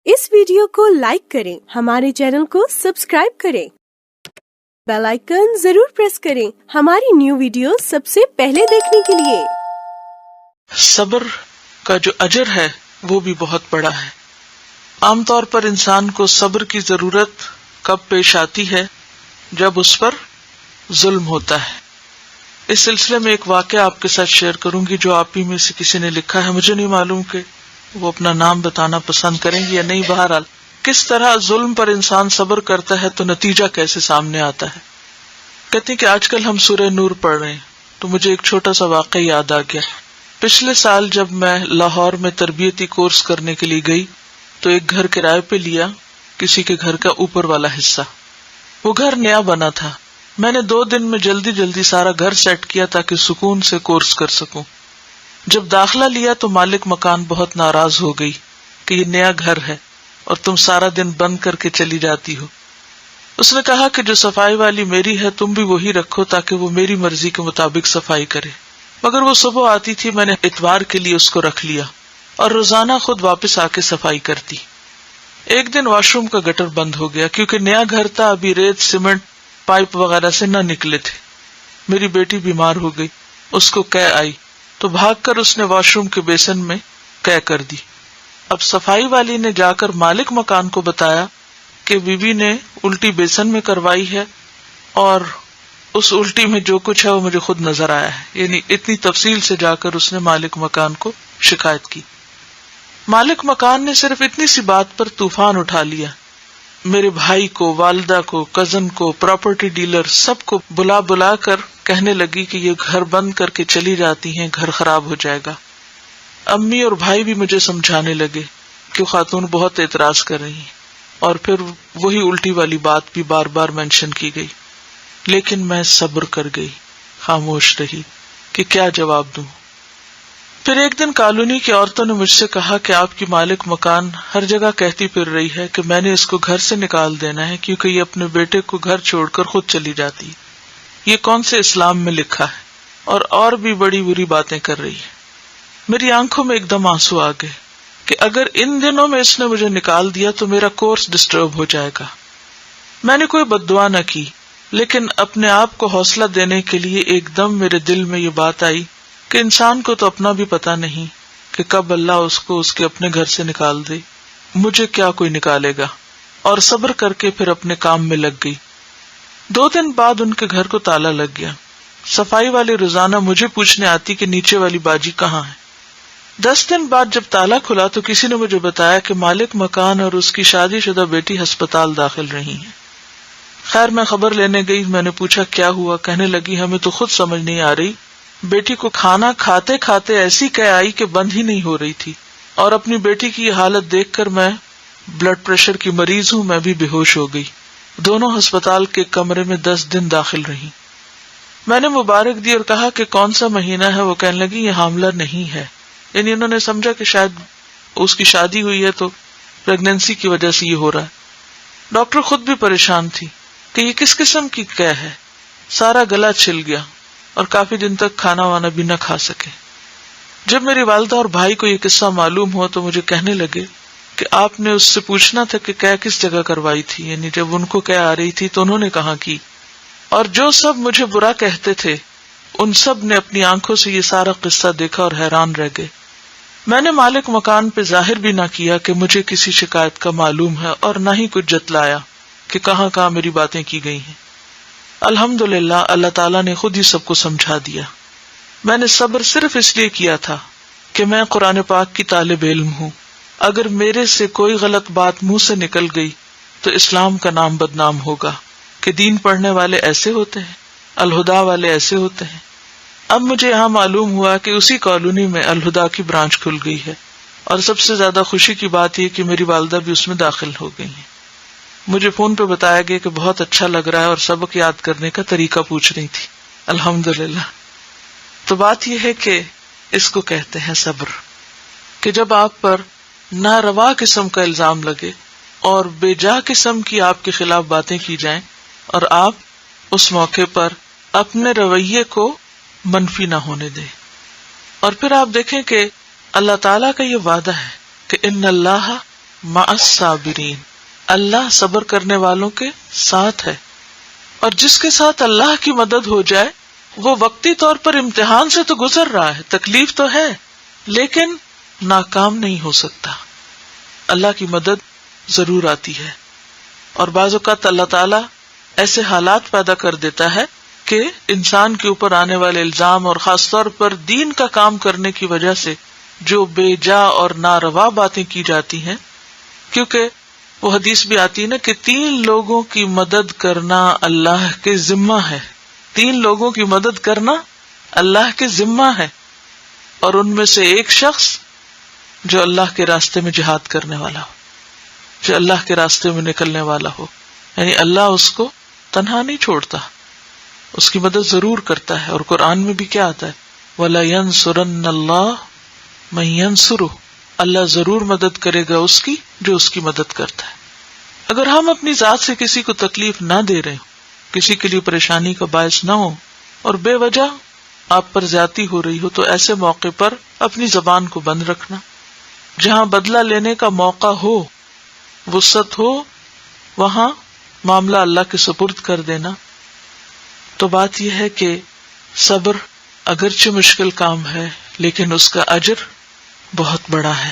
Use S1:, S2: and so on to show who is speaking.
S1: इस वीडियो को लाइक करें, हमारे चैनल को सब्सक्राइब करें, बेल आइकन जरूर प्रेस करें हमारी न्यू वीडियो सबसे पहले देखने के लिए।
S2: सब्र का जो अजर है वो भी बहुत बड़ा है। आमतौर पर इंसान को सब्र की जरूरत कब पेश आती है? जब उस पर जुल्म होता है। इस सिलसिले में एक वाकया आपके साथ शेयर करूंगी जो आप ही में से किसी ने लिखा है। मुझे नहीं मालूम कि वो अपना नाम बताना पसंद करेंगे या नहीं। बहरहाल किस तरह जुल्म पर इंसान सब्र करता है तो नतीजा कैसे सामने आता है। कहते हैं कि आजकल हम सूरह नूर पढ़ रहे हैं तो मुझे एक छोटा सा वाकया याद आ गया। पिछले साल जब मैं लाहौर में तरबियती कोर्स करने के लिए गई तो एक घर किराए पे लिया, किसी के घर का ऊपर वाला हिस्सा। वो घर नया बना था। मैंने 2 दिन में जल्दी जल्दी सारा घर सेट किया ताकि सुकून से कोर्स कर सकूं। जब दाखिला लिया तो मालिक मकान बहुत नाराज हो गई कि ये नया घर है और तुम सारा दिन बंद करके चली जाती हो। उसने कहा कि जो सफाई वाली मेरी है तुम भी वही रखो ताकि वो मेरी मर्जी के मुताबिक सफाई करे। मगर वो सुबह आती थी, मैंने इतवार के लिए उसको रख लिया और रोजाना खुद वापस आके सफाई करती। एक दिन वॉशरूम का गटर बंद हो गया क्योंकि नया घर था, अभी रेत सीमेंट पाइप वगैरह से न निकले थे। मेरी बेटी बीमार हो गई, उसको कै आई तो भागकर उसने वॉशरूम के बेसन में कै कर दी। अब सफाई वाली ने जाकर मालिक मकान को बताया कि बीबी ने उल्टी बेसन में करवाई है और उस उल्टी में जो कुछ है वो मुझे खुद नजर आया है। यानी इतनी तफसील से जाकर उसने मालिक मकान को शिकायत की। मालिक मकान ने सिर्फ इतनी सी बात पर तूफान उठा लिया। मेरे भाई को, वालिदा को, कजन को, प्रॉपर्टी डीलर सबको बुला बुला कर कहने लगी कि ये घर बंद करके चली जाती हैं, घर खराब हो जाएगा। अम्मी और भाई भी मुझे समझाने लगे कि खातून बहुत एतराज कर रही है और फिर वही उल्टी वाली बात भी बार बार मेंशन की गई। लेकिन मैं सब्र कर गई, खामोश रही कि क्या जवाब दूं। फिर एक दिन कॉलोनी की औरतों ने मुझसे कहा कि आपकी मालिक मकान हर जगह कहती फिर रही है कि मैंने इसको घर से निकाल देना है क्योंकि ये अपने बेटे को घर छोड़कर खुद चली जाती है। ये कौन से इस्लाम में लिखा है? और भी बड़ी बुरी बातें कर रही है। मेरी आंखों में एकदम आंसू आ गए कि अगर इन दिनों में इसने मुझे निकाल दिया तो मेरा कोर्स डिस्टर्ब हो जाएगा। मैंने कोई बद्दुआ न की, लेकिन अपने आप को हौसला देने के लिए एकदम मेरे दिल में ये बात आई कि इंसान को तो अपना भी पता नहीं कि कब अल्लाह उसको उसके अपने घर से निकाल दे। मुझे क्या कोई निकालेगा। और सब्र करके फिर अपने काम में लग गई। 2 दिन बाद उनके घर को ताला लग गया। सफाई वाली रोजाना मुझे पूछने आती कि नीचे वाली बाजी कहाँ है। 10 दिन बाद जब ताला खुला तो किसी ने मुझे बताया कि मालिक मकान और उसकी शादीशुदा बेटी अस्पताल दाखिल रही है। खैर मैं खबर लेने गई। मैंने पूछा क्या हुआ। कहने लगी हमें तो खुद समझ नहीं आ रही, बेटी को खाना खाते खाते ऐसी कै आई कि बंद ही नहीं हो रही थी और अपनी बेटी की हालत देखकर मैं ब्लड प्रेशर की मरीज हूं, मैं भी बेहोश हो गई। दोनों अस्पताल के कमरे में 10 दिन दाखिल रही। मैंने मुबारक दी और कहा कि कौन सा महीना है। वो कहने लगी ये हामला नहीं है। यानी उन्होंने समझा कि शायद उसकी शादी हुई है तो प्रेगनेंसी की वजह से ये हो रहा है। डॉक्टर खुद भी परेशान थी कि ये किस किस्म की कै है। सारा गला छिल गया और काफी दिन तक खाना वाना भी न खा सके। जब मेरी वालिदा और भाई को ये किस्सा मालूम हुआ तो मुझे कहने लगे कि आपने उससे पूछना था कि कै किस जगह करवाई थी। यानी जब उनको कै आ रही थी तो उन्होंने कहा की। और जो सब मुझे बुरा कहते थे उन सब ने अपनी आंखों से ये सारा किस्सा देखा और हैरान रह गए। मैंने मालिक मकान पे जाहिर भी ना किया कि मुझे किसी शिकायत का मालूम है और न ही कुछ जतलाया कि कहाँ कहाँ मेरी बातें की गई हैं। अल्हम्दुलिल्लाह अल्लाह ताला ने खुद ही सबको समझा दिया। मैंने सब्र सिर्फ इसलिए किया था कि मैं कुरान पाक की तालिब इल्म हूँ। अगर मेरे से कोई गलत बात मुंह से निकल गई तो इस्लाम का नाम बदनाम होगा कि दीन पढ़ने वाले ऐसे होते हैं, अलहुदा वाले ऐसे होते हैं। अब मुझे यहाँ मालूम हुआ कि उसी कॉलोनी में अलहुदा की ब्रांच खुल गई है और सबसे ज्यादा खुशी की बात यह कि मेरी वालिदा भी उसमें दाखिल हो गई है। मुझे फोन पे बताया गया कि बहुत अच्छा लग रहा है और सबक याद करने का तरीका पूछ रही थी। अल्हम्दुलिल्लाह। तो बात यह है कि इसको कहते हैं सब्र, कि जब आप पर नारवा किस्म का इल्जाम लगे और बेजा किस्म की आपके खिलाफ बातें की जाएं और आप उस मौके पर अपने रवैये को मनफी ना होने दें। और फिर आप देखें कि अल्लाह ताला का ये वादा है कि इन्नल्लाह مع الصابرین، اللہ صبر کرنے والوں کے ساتھ ہے. اور جس کے ساتھ اللہ کی مدد ہو جائے وہ وقتی طور پر امتحان سے تو گزر رہا ہے، تکلیف تو ہے، لیکن ناکام نہیں ہو سکتا. اللہ کی مدد ضرور آتی ہے. اور بعض اوقات اللہ تعالیٰ ایسے حالات پیدا کر دیتا ہے کہ انسان کے اوپر آنے والے الزام اور خاص طور پر دین کا کام کرنے کی وجہ سے جو بے جا اور ناروا باتیں کی جاتی ہیں، کیونکہ وہ حدیث بھی آتی ہے نا کہ 3 لوگوں کی مدد کرنا اللہ کے ذمہ ہے. 3 لوگوں کی مدد کرنا اللہ کے ذمہ ہے، اور ان میں سے ایک شخص جو اللہ کے راستے میں جہاد کرنے والا ہو، جو اللہ کے راستے میں نکلنے والا ہو. یعنی اللہ اس کو تنہا نہیں چھوڑتا، اس کی مدد ضرور کرتا ہے. اور قرآن میں بھی کیا آتا ہے؟ وَلَيَنْصُرَنَّ اللَّهُ مَن يَنْصُرُهُ، اللہ ضرور مدد کرے گا اس کی جو اس کی مدد کرتا ہے. اگر ہم اپنی ذات سے کسی کو تکلیف نہ دے رہے ہوں، کسی کے لیے پریشانی کا باعث نہ ہو، اور بے وجہ آپ پر زیادتی ہو رہی ہو، تو ایسے موقع پر اپنی زبان کو بند رکھنا. جہاں بدلہ لینے کا موقع ہو، وسعت ہو، وہاں معاملہ اللہ کے سپرد کر دینا. تو بات یہ ہے کہ صبر اگرچہ مشکل کام ہے لیکن اس کا اجر بہت بڑا ہے.